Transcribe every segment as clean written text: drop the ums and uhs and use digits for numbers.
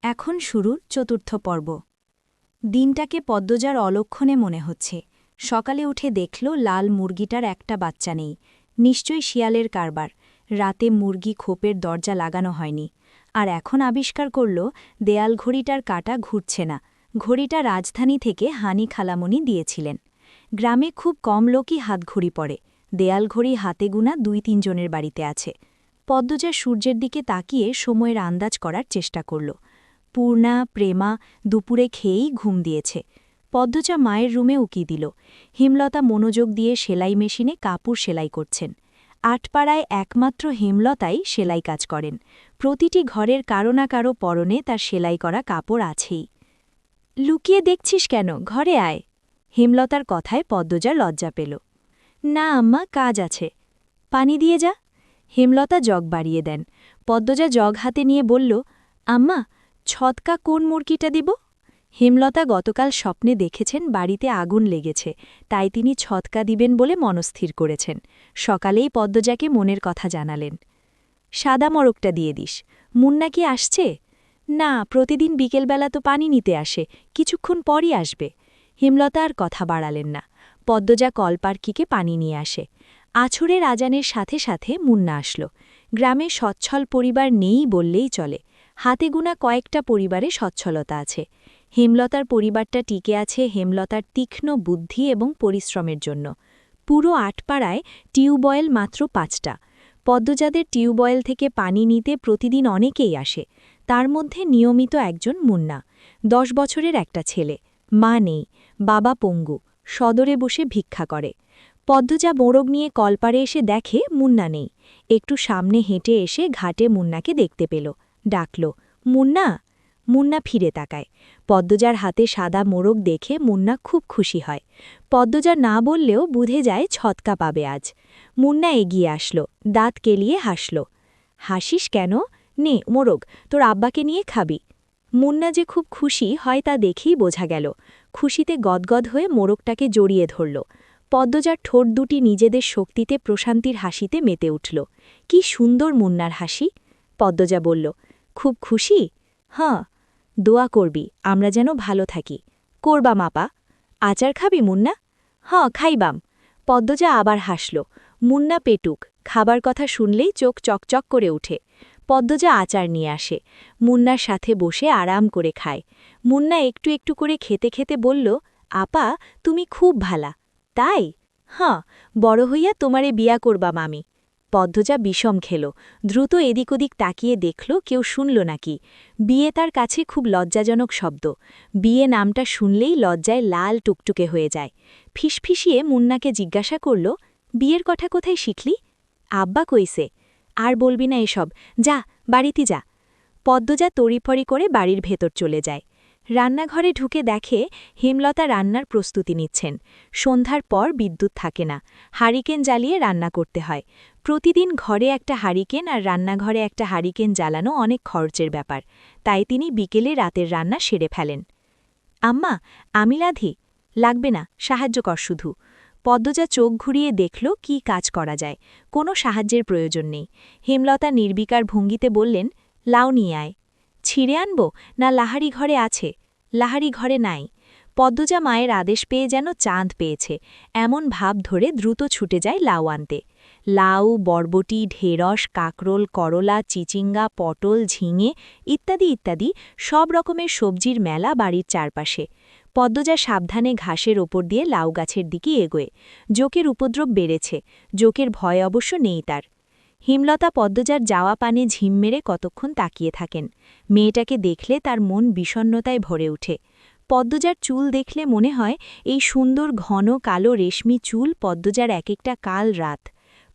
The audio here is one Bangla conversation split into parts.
এখন শুরু চতুর্থ পর্ব। দিনটাকে পদ্মজার অলক্ষণে মনে হচ্ছে। সকালে উঠে দেখল লাল মুরগিটার একটা বাচ্চা নেই। নিশ্চয়ই শিয়ালের কারবার। রাতে মুরগি খোপের দরজা লাগানো হয়নি। আর এখন আবিষ্কার করল দেয়াল ঘড়িটার কাঁটা ঘুরছে না। ঘড়িটা রাজধানী থেকে হানি খালামণি দিয়েছিলেন। গ্রামে খুব কম লোকই হাতঘড়ি পড়ে। দেয়াল ঘড়ি হাতে গোনা ২-৩ জনের বাড়িতে আছে। পদ্মজা সূর্যের দিকে তাকিয়ে সময়ের আন্দাজ করার চেষ্টা করল। পূর্ণা, প্রেমা দুপুরে খেয়েই ঘুম দিয়েছে। পদ্মজা মায়ের রুমে উকি দিল। হেমলতা মনোযোগ দিয়ে সেলাই মেশিনে কাপড় সেলাই করছেন। আটপাড়ায় একমাত্র হেমলতাই সেলাই কাজ করেন। প্রতিটি ঘরের কারো না কারো পরনে তার সেলাই করা কাপড় আছেই। লুকিয়ে দেখছিস কেন, ঘরে আয়। হেমলতার কথায় পদ্মজা লজ্জা পেল। না আম্মা, কাজ আছে। পানি দিয়ে যা। হেমলতা জগ বাড়িয়ে দেন। পদ্মজা জগ হাতে নিয়ে বলল, আম্মা, ছতকা কোন মুরগিটা দিব? হেমলতা গতকাল স্বপ্নে দেখেছেন বাড়িতে আগুন লেগেছে, তাই তিনি ছতকা দিবেন বলে মনস্থির করেছেন। সকালেই পদ্মজাকে মনের কথা জানালেন। সাদা মরকটা দিয়ে দিস। মুন্না কি আসছে? না, প্রতিদিন বিকেলবেলা তো পানি নিতে আসে, কিছুক্ষণ পরই আসবে। হেমলতা আর কথা বাড়ালেন না। পদ্মজা কলপার্কিকে পানি নিয়ে আসে। আছরের আজানের সাথে সাথে মুন্না আসলো। গ্রামে সচ্ছল পরিবার নেই বললেই চলে। হাতে গোনা কয়েকটা পরিবারে সচ্ছলতা আছে। হেমলতার পরিবারটা টিকে আছে হেমলতার তীক্ষ্ণ বুদ্ধি এবং পরিশ্রমের জন্য। পুরো আটপাড়ায় টিউবওয়েল মাত্র ৫টা। পদ্মজাদের টিউবওয়েল থেকে পানি নিতে প্রতিদিন অনেকেই আসে। তার মধ্যে নিয়মিত একজন মুন্না। ১০ বছরের একটা ছেলে। মা নেই, বাবা পঙ্গু, সদরে বসে ভিক্ষা করে। পদ্মজা মোরগ নিয়ে কলপারে এসে দেখে মুন্না নেই। একটু সামনে হেঁটে এসে ঘাটে মুন্নাকে দেখতে পেল। ডাকল, মুন্না। মুন্না ফিরে তাকায়। পদ্মজার হাতে সাদা মোরগ দেখে মুন্না খুব খুশি হয়। পদ্মজা না বললেও বুঝে যায় ছতকা পাবে আজ। মুন্না এগিয়ে আসলো, দাঁত কেলিয়ে হাসল। হাসিস কেন? নে মোরগ, তোর আব্বাকে নিয়ে খাবি। মুন্না যে খুব খুশি হয় তা দেখেই বোঝা গেল। খুশিতে গদগদ হয়ে মোরগটাকে জড়িয়ে ধরল। পদ্মজার ঠোঁট দুটি নিজেদের শক্তিতে প্রশান্তির হাসিতে মেতে উঠল। কি সুন্দর মুন্নার হাসি! পদ্মজা বলল, খুব খুশি? হ্যাঁ। দোয়া করবি আমরা যেন ভালো থাকি। করবাম আপা। আচার খাবি মুন্না? হ্যাঁ, খাইবাম। পদ্মজা আবার হাসল। মুন্না পেটুক, খাবার কথা শুনলেই চোখ চকচক করে উঠে। পদ্মজা আচার নিয়ে আসে। মুন্নার সাথে বসে আরাম করে খায়। মুন্না একটু একটু করে খেতে খেতে বলল, আপা, তুমি খুব ভালা। তাই? হ্যাঁ, বড় হইয়া তোমারে বিয়া করবাম আমি। পদ্মজা বিষম খেল। দ্রুত এদিক ওদিক তাকিয়ে দেখল কেউ শুনল নাকি। বিয়ে তার কাছে খুব লজ্জাজনক শব্দ। বিয়ে নামটা শুনলেই লজ্জায় লাল টুকটুকে হয়ে যায়। ফিসফিসিয়ে মুন্নাকে জিজ্ঞাসা করল, বিয়ের কথা কোথায় শিখলি? আব্বা কইছে। আর বলবি না এসব, যা বাড়িতে যা। পদ্মজা তড়িফড়ি করে বাড়ির ভেতর চলে যায়। রান্নাঘরে ঢুকে দেখে হেমলতা রান্নার প্রস্তুতি নিচ্ছেন। সন্ধ্যার পর বিদ্যুৎ থাকে না। হারিকেন জ্বালিয়ে রান্না করতে হয়। প্রতিদিন ঘরে একটা হারিকেন আর রান্নাঘরে একটা হারিকেন জ্বালানো অনেক খরচের ব্যাপার। তাই তিনি বিকেলে রাতের রান্না সেরে ফেলেন। আম্মা, আমি লাধি? লাগবে না, সাহায্য কর শুধু। পদ্মজা চোখ ঘুরিয়ে দেখল কি কাজ করা যায়। কোনো সাহায্যের প্রয়োজন নেই। হেমলতা নির্বিকার ভঙ্গিতে বললেন, লাউ নিয়ে আয়। ছিঁড়ে আনব না লাহারি ঘরে আছে? লাহারি ঘরে নাই। পদ্মজা মায়ের আদেশ পেয়ে যেন চাঁদ পেয়েছে, এমন ভাব ধরে দ্রুত ছুটে যায় লাউ আনতে। লাউ, বরবটি, ঢেঁড়স, কাকরোল, করলা, চিচিঙ্গা, পটল, ঝিঙে ইত্যাদি ইত্যাদি সব রকমের সবজির মেলা বাড়ির চারপাশে। পদ্মজা সাবধানে ঘাসের ওপর দিয়ে লাউ গাছের দিকে এগোয়। জোকের উপদ্রব বেড়েছে। জোকের ভয় অবশ্য নেই তার। হেমলতা পদ্মজার যাওয়া পানে ঝিম মেরে কতক্ষণ তাকিয়ে থাকেন। মেয়েটাকে দেখলে তার মন বিষণ্ণতায় ভরে ওঠে। পদ্মজার চুল দেখলে মনে হয় এই সুন্দর ঘন কালো রেশমি চুল পদ্মজার এক একটা কাল রাত।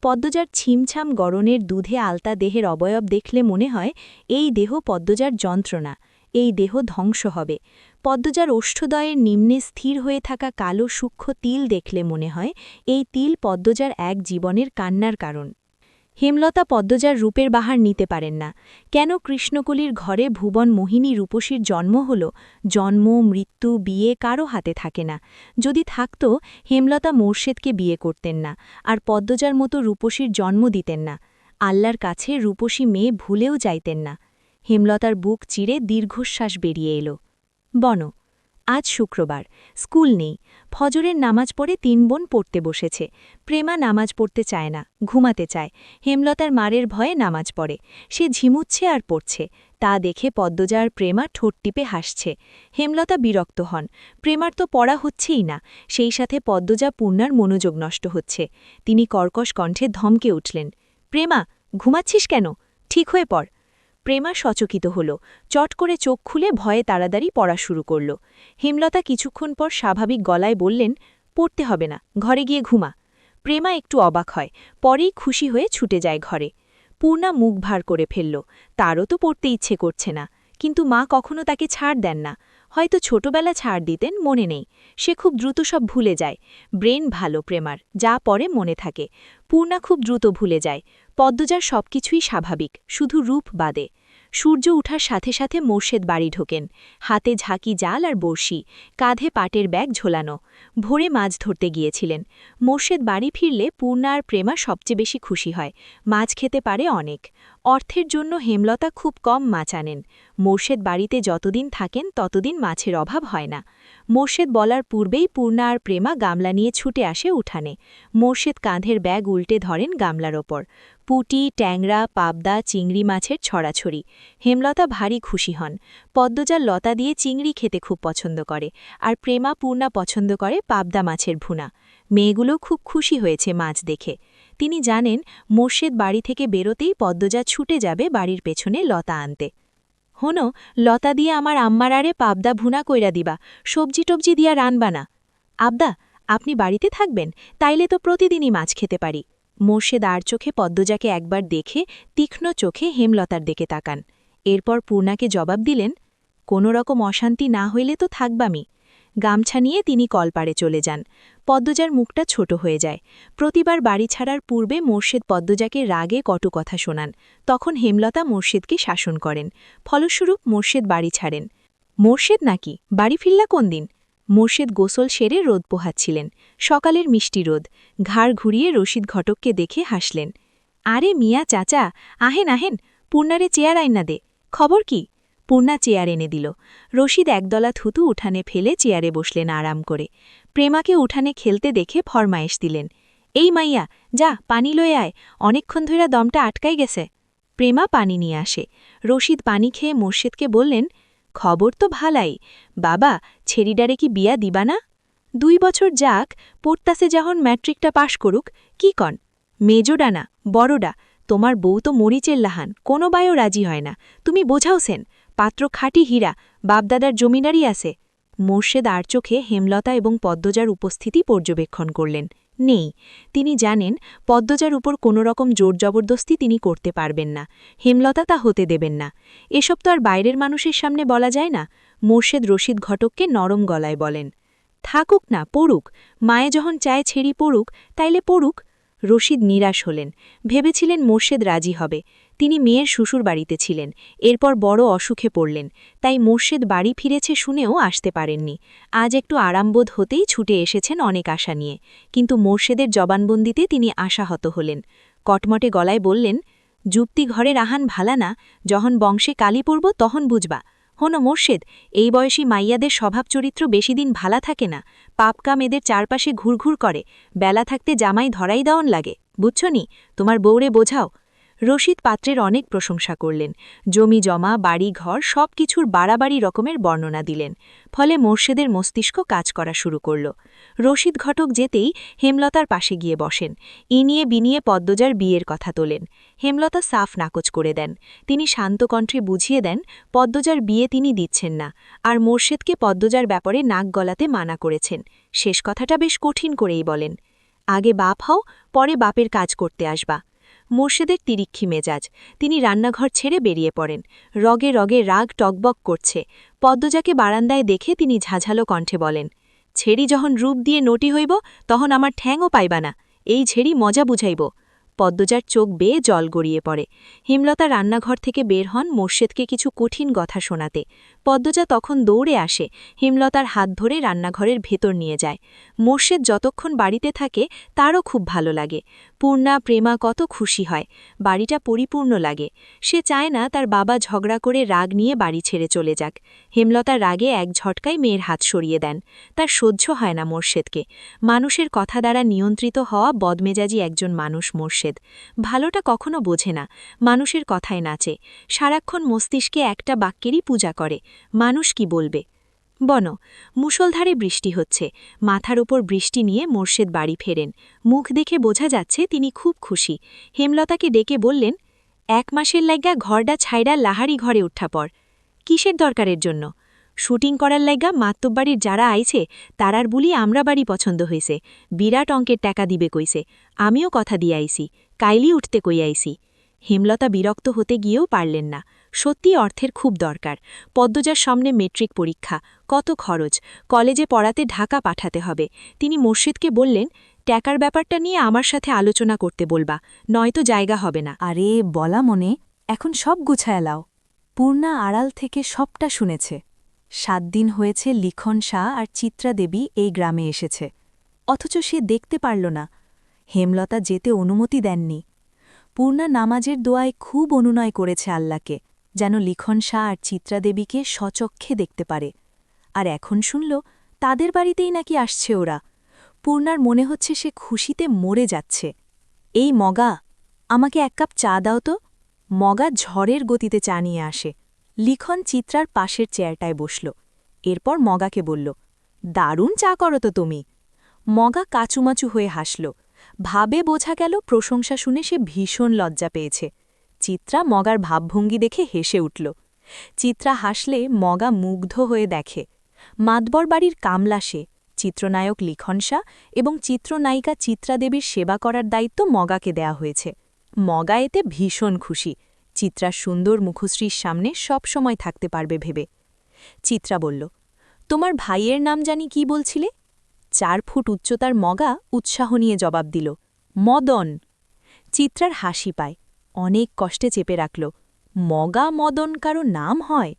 পদ্মজার ছিমছাম গরনের দুধে আলতা দেহের অবয়ব দেখলে মনে হয় এই দেহ পদ্মজার যন্ত্রণা, এই দেহ ধ্বংস হবে। পদ্মজার ওষ্ঠদয়ের নিম্নে স্থির হয়ে থাকা কালো সূক্ষ্ম তিল দেখলে মনে হয় এই তিল পদ্মজার এক জীবনের কান্নার কারণ। হেমলতা পদ্মজার রূপের বাহার নিতে পারেন না। কেন কৃষ্ণকলির ঘরে ভুবন মোহিনী রূপসীর জন্ম হল? জন্ম, মৃত্যু, বিয়ে কারও হাতে থাকে না। যদি থাকত, হেমলতা মোর্শেদকে বিয়ে করতেন না, আর পদ্মজার মতো রূপসীর জন্ম দিতেন না। আল্লাহর কাছে রূপসী মেয়ে ভুলেও চাইতেন না। হেমলতার বুক চিরে দীর্ঘশ্বাস বেরিয়ে এলো। বন, আজ শুক্রবার, স্কুল নেই। ফজরের নামাজ পড়ে ৩ বোন পড়তে বসেছে। প্রেমা নামাজ পড়তে চায় না, ঘুমাতে চায়। হেমলতার মারের ভয়ে নামাজ পড়ে। সে ঝিমুচ্ছে আর পড়ছে। তা দেখে পদ্মজা আর প্রেমা ঠোঁট টিপে হাসছে। হেমলতা বিরক্ত হন। প্রেমার তো পড়া হচ্ছেই না, সেই সাথে পদ্মজা পূর্ণার মনোযোগ নষ্ট হচ্ছে। তিনি কর্কশ কণ্ঠে ধমকে উঠলেন, প্রেমা, ঘুমাচ্ছিস কেন? ঠিক হয়ে পড়। প্রেমা সচকিত হল, চট করে চোখ খুলে ভয়ে তাড়াতাড়ি পড়া শুরু করল। হেমলতা কিছুক্ষণ পর স্বাভাবিক গলায় বললেন, পড়তে হবে না, ঘরে গিয়ে ঘুমা। প্রেমা একটু অবাক হয়, পরেই খুশি হয়ে ছুটে যায় ঘরে। পূর্ণা মুখ ভার করে ফেলল, তারও তো পড়তে ইচ্ছে করছে না, কিন্তু মা কখনো তাকে ছাড় দেন না। হয়তো ছোটবেলা ছাড় দিতেন, মনে নেই। সে খুব দ্রুত সব ভুলে যায়। ব্রেন ভালো প্রেমার, যা পরে মনে থাকে। পূর্ণা খুব দ্রুত ভুলে যায়। পদ্মজার সবকিছুই স্বাভাবিক, শুধু রূপ বাদে। সূর্য উঠার সাথে সাথে মোর্শেদ বাড়ি ঢোকেন। হাতে ঝাঁকি জাল আর বড়শি, কাঁধে পাটের ব্যাগ ঝোলানো। ভোরে মাছ ধরতে গিয়েছিলেন। মোর্শেদ বাড়ি ফিরলে পূর্ণা আর প্রেমা সবচেয়ে বেশি খুশি হয়। মাছ খেতে পারে অনেক। অর্থের জন্য হেমলতা খুব কম মাছ আনেন। মোর্শেদ বাড়িতে যতদিন থাকেন ততদিন মাছের অভাব হয় না। মোর্শেদ বলার পূর্বেই পূর্ণা আর প্রেমা গামলা নিয়ে ছুটে আসে উঠানে। মোর্শেদ কাঁধের ব্যাগ উল্টে ধরেন গামলার ওপর। পুঁটি, ট্যাংরা, পাবদা, চিংড়ি মাছের ছড়াছড়ি। হেমলতা ভারী খুশি হন। পদ্মজার লতা দিয়ে চিংড়ি খেতে খুব পছন্দ করে, আর প্রেমা পূর্ণা পছন্দ করে পাবদা মাছের ভুনা। মেয়েগুলো খুব খুশি হয়েছে মাছ দেখে। তিনি জানেন মোর্শেদ বাড়ি থেকে বেরোতেই পদ্মজা ছুটে যাবে বাড়ির পেছনে লতা আনতে। হনো, লতা দিয়ে আমার আম্মার আরে পাবদা ভুনা কইরা দিবা, সবজি টবজি দিয়া রানবা না। আবদা, আপনি বাড়িতে থাকবেন? তাইলে তো প্রতিদিনই মাছ খেতে পারি। মোর্শেদ আর চোখে পদ্মজাকে একবার দেখে তীক্ষ্ণ চোখে হেমলতার দিকে তাকান। এরপর পূর্ণাকে জবাব দিলেন, কোনো রকম অশান্তি না হইলে তো থাকবামি। গামছা নিয়ে তিনি কলপাড়ে চলে যান। পদ্মজার মুখটা ছোট হয়ে যায়। প্রতিবার বাড়ি ছাড়ার পূর্বে মোর্শেদ পদ্মজাকে রাগে কটু কথা শোনান। তখন হেমলতা মোর্শেদকে শাসন করেন। ফলস্বরূপ মোর্শেদ বাড়ি ছাড়েন। মোর্শেদ নাকি বাড়ি ফিরলা কোন দিন? মোর্শেদ গোসল সেরে রোদ পোহাচ্ছিলেন। সকালের মিষ্টি রোদ। ঘাড় ঘুরিয়ে রশিদ ঘটককে দেখে হাসলেন। আরে মিয়া চাচা, আহেন আহেন, পূর্ণারে চেয়ার আইনা দে। খবর কি? পূর্ণা চেয়ার এনে দিল। রশিদ একদলা থুতু উঠানে ফেলে চেয়ারে বসলেন আরাম করে। প্রেমাকে উঠানে খেলতে দেখে ফরমায়েশ দিলেন, এই মাইয়া, যা পানি লয়ে আয়, অনেকক্ষণ ধইরা দমটা আটকাই গেছে। প্রেমা পানি নিয়ে আসে। রশিদ পানি খেয়ে মোর্শেদকে বললেন, খবর তো ভালাই। বাবা, ছেড়িডারে কি বিয়া দিবা না? 2 বছর যাক, পড়তাসে যখন ম্যাট্রিকটা পাশ করুক, কি কন? মেজোডা না, বড়ডা। তোমার বউ তো মরিচের লাহান, কোনো বায়ও রাজি হয় না। তুমি বোঝাওছেন, পাত্র খাঁটি হীরা, বাপদাদার জমিদারি আছে। মোর্শেদ আর চোখে হেমলতা এবং পদ্মজার উপস্থিতি পর্যবেক্ষণ করলেন। নেই। তিনি জানেন পদ্মজার উপর কোনো রকম জোর জবরদস্তি তিনি করতে পারবেন না। হেমলতা তা হতে দেবেন না। এসব তো আর বাইরের মানুষের সামনে বলা যায় না। মোর্শেদ রশিদ ঘটককে নরম গলায় বলেন, থাকুক না, পড়ুক। মায়ে যখন চায় ছেড়ি পড়ুক, তাইলে পড়ুক। রশিদ নিরাশ হলেন। ভেবেছিলেন মোর্শেদ রাজি হবে। তিনি মেয়ের শ্বশুর বাড়িতে ছিলেন। এরপর বড় অসুখে পড়লেন। তাই মোর্শেদ বাড়ি ফিরেছে শুনেও আসতে পারেননি। আজ একটু আরামবোধ হতেই ছুটে এসেছেন অনেক আশা নিয়ে। কিন্তু মোর্শেদের জবানবন্দিতে তিনি আশাহত হলেন। কটমটে গলায় বললেন, যুক্তি ঘরের আহান ভালা না, যখন বংশে কালি পড়ব তখন বুঝবা। হনো মোর্শেদ, এই বয়সী মাইয়াদের স্বভাব চরিত্র বেশিদিন ভালা থাকে না। পাপকাম এদের চারপাশে ঘুরঘুর করে। বেলা থাকতে জামাই ধরাই দেওয়ান লাগে, বুঝছনি? তোমার বউরে বোঝাও। রশিদ পাত্রের অনেক প্রশংসা করলেন। জমি জমা, বাড়ি ঘর সব কিছুর বাড়াবাড়ি রকমের বর্ণনা দিলেন। ফলে মোর্শেদের মস্তিষ্ক কাজ করা শুরু করল। রশিদ ঘটক যেতেই হেমলতার পাশে গিয়ে বসেন। ইনিয়ে বিনিয়ে পদ্মজার বিয়ের কথা তোলেন। হেমলতা সাফ নাকচ করে দেন। তিনি শান্ত কণ্ঠে বুঝিয়ে দেন পদ্মজার বিয়ে তিনি দিচ্ছেন না, আর মোর্শেদকে পদ্মজার ব্যাপারে নাক গলাতে মানা করেছেন। শেষ কথাটা বেশ কঠিন করেই বলেন, আগে বাপ হও, পরে বাপের কাজ করতে আসবা। মোর্শেদের তিরিক্ষি মেজাজ। তিনি রান্নাঘর ছেড়ে বেরিয়ে পড়েন। রগে রগে রাগ টকবক করছে। পদ্মজাকে বারান্দায় দেখে তিনি ঝাঝালো কণ্ঠে বলেন, ছেড়ি যখন রূপ দিয়ে নটি হইব তখন আমার ঠ্যাংও পাইবা না। এই ছেড়ি মজা বুঝাইব। পদ্মজার চোখ বেয়ে জল গড়িয়ে পড়ে। হেমলতা রান্নাঘর থেকে বের হন মোর্শেদকে কিছু কঠিন কথা শোনাতে। পদ্মজা তখন দৌড়ে আসে, হেমলতার হাত ধরে রান্নাঘরের ভেতর নিয়ে যায়। মোর্শেদ যতক্ষণ বাড়িতে থাকে তারও খুব ভালো লাগে। পূর্ণা প্রেমা কত খুশি হয়, বাড়িটা পরিপূর্ণ লাগে। সে চায় না তার বাবা ঝগড়া করে রাগ নিয়ে বাড়ি ছেড়ে চলে যাক। হেমলতা রাগে এক ঝটকায় মেয়ের হাত সরিয়ে দেন। তার সহ্য হয় না মোর্শেদকে। মানুষের কথা দ্বারা নিয়ন্ত্রিত হওয়া বদমেজাজি একজন মানুষ মোর্শেদ। ভালোটা কখনো বোঝে না, মানুষের কথায় নাচে, সারাক্ষণ মস্তিষ্কে একটা বাক্যেরই পূজা করে, মানুষ কি বলবে। বন মুষলধারে বৃষ্টি হচ্ছে। মাথার ওপর বৃষ্টি নিয়ে মোর্শেদ বাড়ি ফেরেন। মুখ দেখে বোঝা যাচ্ছে তিনি খুব খুশি। হেমলতাকে ডেকে বললেন, 1 মাসের লাইগা ঘরডা ছাইড়া লাহারি ঘরে উঠা পর। কিসের দরকারের জন্য? শুটিং করার লাইগা মাত্তববাড়ির যারা আইছে তারার বলি আমরা বাড়ি পছন্দ হয়েছে, বিরাট অঙ্কের টাকা দিবে কইছে। আমিও কথা দিয়ে আইছি, কাইলি উঠতে কই আইছি। হেমলতা বিরক্ত হতে গিয়েও পারলেন না। সত্যি অর্থের খুব দরকার। পদ্মজার সামনে মেট্রিক পরীক্ষা, কত খরচ, কলেজে পড়াতে ঢাকা পাঠাতে হবে। তিনি মোর্শেদকে বললেন, টাকার ব্যাপারটা নিয়ে আমার সাথে আলোচনা করতে বলবা, নয়তো জায়গা হবে না। আরে বলা মনে, এখন সব গুছায় লাও। পূর্ণা আড়াল থেকে সবটা শুনেছে। 7 দিন হয়েছে লিখন শাহ আর চিত্রা দেবী এই গ্রামে এসেছে, অথচ সে দেখতে পারল না। হেমলতা যেতে অনুমতি দেননি। পূর্ণা নামাজের দোয়ায় খুব অনুনয় করেছে আল্লাহকে, যেন লিখন শাহ আর চিত্রা দেবীকে স্বচক্ষে দেখতে পারে। আর এখন শুনল তাদের বাড়িতেই নাকি আসছে ওরা। পূর্ণার মনে হচ্ছে সে খুশিতে মরে যাচ্ছে। এই মগা, আমাকে 1 কাপ চা দাও তো। মগা ঝড়ের গতিতে চা নিয়ে আসে। লিখন চিত্রার পাশের চেয়ারটায় বসল। এরপর মগাকে বলল, দারুণ চা করো তো তুমি। মগা কাচুমাচু হয়ে হাসল। ভাবে বোঝা গেল প্রশংসা শুনে সে ভীষণ লজ্জা পেয়েছে। চিত্রা মগার ভাবভঙ্গি দেখে হেসে উঠল। চিত্রা হাসলে মগা মুগ্ধ হয়ে দেখে। মাতবর বাড়ির কামলা সে, চিত্রনায়ক লিখন শাহ এবং চিত্রনায়িকা চিত্রা দেবীর সেবা করার দায়িত্ব মগাকে দেয়া হয়েছে। মগা এতে ভীষণ খুশি, চিত্রার সুন্দর মুখশ্রীর সামনে সব সময় থাকতে পারবে ভেবে। চিত্রা বলল, তোমার ভাইয়ের নাম জানি কি বলছিলে? 4 ফুট উচ্চতার মগা উৎসাহ নিয়ে জবাব দিল, মদন। চিত্রার হাসি পায়, অনেক কষ্টে চেপে রাখল। মগা মদন কারো নাম হয়?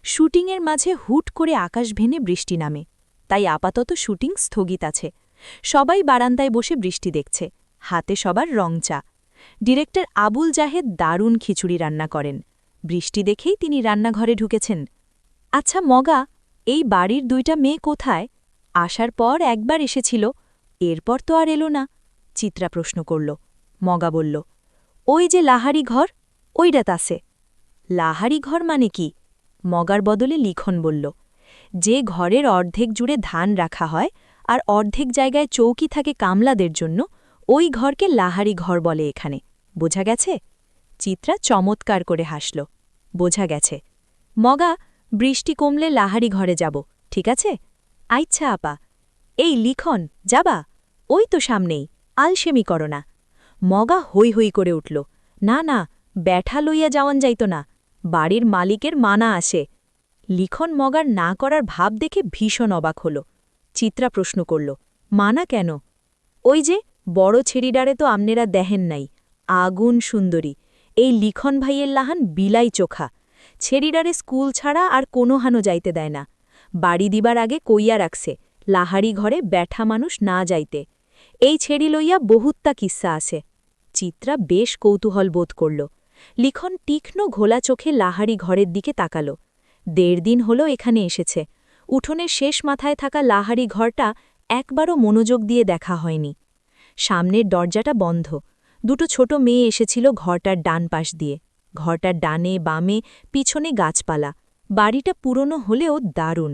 শুটিংয়ের মাঝে হুট করে আকাশ ভেঙে বৃষ্টি নামে, তাই আপাতত শুটিং স্থগিত আছে। সবাই বারান্দায় বসে বৃষ্টি দেখছে, হাতে সবার রং চা। ডিরেক্টর আবুল জাহেদ দারুণ খিচুড়ি রান্না করেন। বৃষ্টি দেখেই তিনি রান্নাঘরে ঢুকেছেন। আচ্ছা মগা, এই বাড়ির 2টা মেয়ে কোথায়? আসার পর একবার এসেছিল, এরপর তো আর এলো না। চিত্রা প্রশ্ন করল। মগা বলল, ওই যে লাহারি ঘর, ওইডাত আছে। লাহারি ঘর মানে কি? মগার বদলে লিখন বলল, যে ঘরের অর্ধেক জুড়ে ধান রাখা হয় আর অর্ধেক জায়গায় চৌকি থাকে কামলাদের জন্য, ওই ঘরকে লাহারি ঘর বলে এখানে। বোঝা গেছে? চিত্রা চমৎকার করে হাসল। বোঝা গেছে। মগা, বৃষ্টি কমলে লাহারি ঘরে যাব, ঠিক আছে? আচ্ছা আপা। এই লিখন, যাবা? ওই তো সামনেই, আলসেমি করো না। মগা হৈ হৈ করে উঠল, না না, ব্যাঠা লইয়া যাওয়ান যাইত না, বাড়ির মালিকের মানা আসে। লিখন মগার না করার ভাব দেখে ভীষণ অবাক হল। চিত্রা প্রশ্ন করল, মানা কেন? ওই যে বড় ছেড়িডারে তো আমনেরা দেহেন নাই, আগুন সুন্দরী, এই লিখন ভাইয়ের লাহান বিলাই চোখা। ছেড়িডারে স্কুল ছাড়া আর কোনো হানো যাইতে দেয় না। বাড়ি দিবার আগে কইয়া রাখছে, লাহারি ঘরে ব্যাঠা মানুষ না যাইতে। এই ছেড়ি লইয়া বহুত্তা কিস্সা আছে। চিত্রা বেশ কৌতূহল বোধ করল। লিখন তীক্ষ্ণ ঘোলা চোখে লাহারি ঘরের দিকে তাকাল। 1.5 দিন হল এখানে এসেছে। উঠোনের শেষ মাথায় থাকা লাহারি ঘরটা একবারও মনোযোগ দিয়ে দেখা হয়নি। সামনের দরজাটা বন্ধ। 2টো ছোট মেয়ে এসেছিল ঘরটার ডান পাশ দিয়ে। ঘরটার ডানে বামে পিছনে গাছপালা। বাড়িটা পুরনো হলেও দারুণ।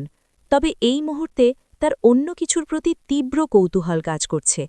তবে এই মুহূর্তে তার অন্য কিছুর প্রতি তীব্র কৌতূহল কাজ করছে।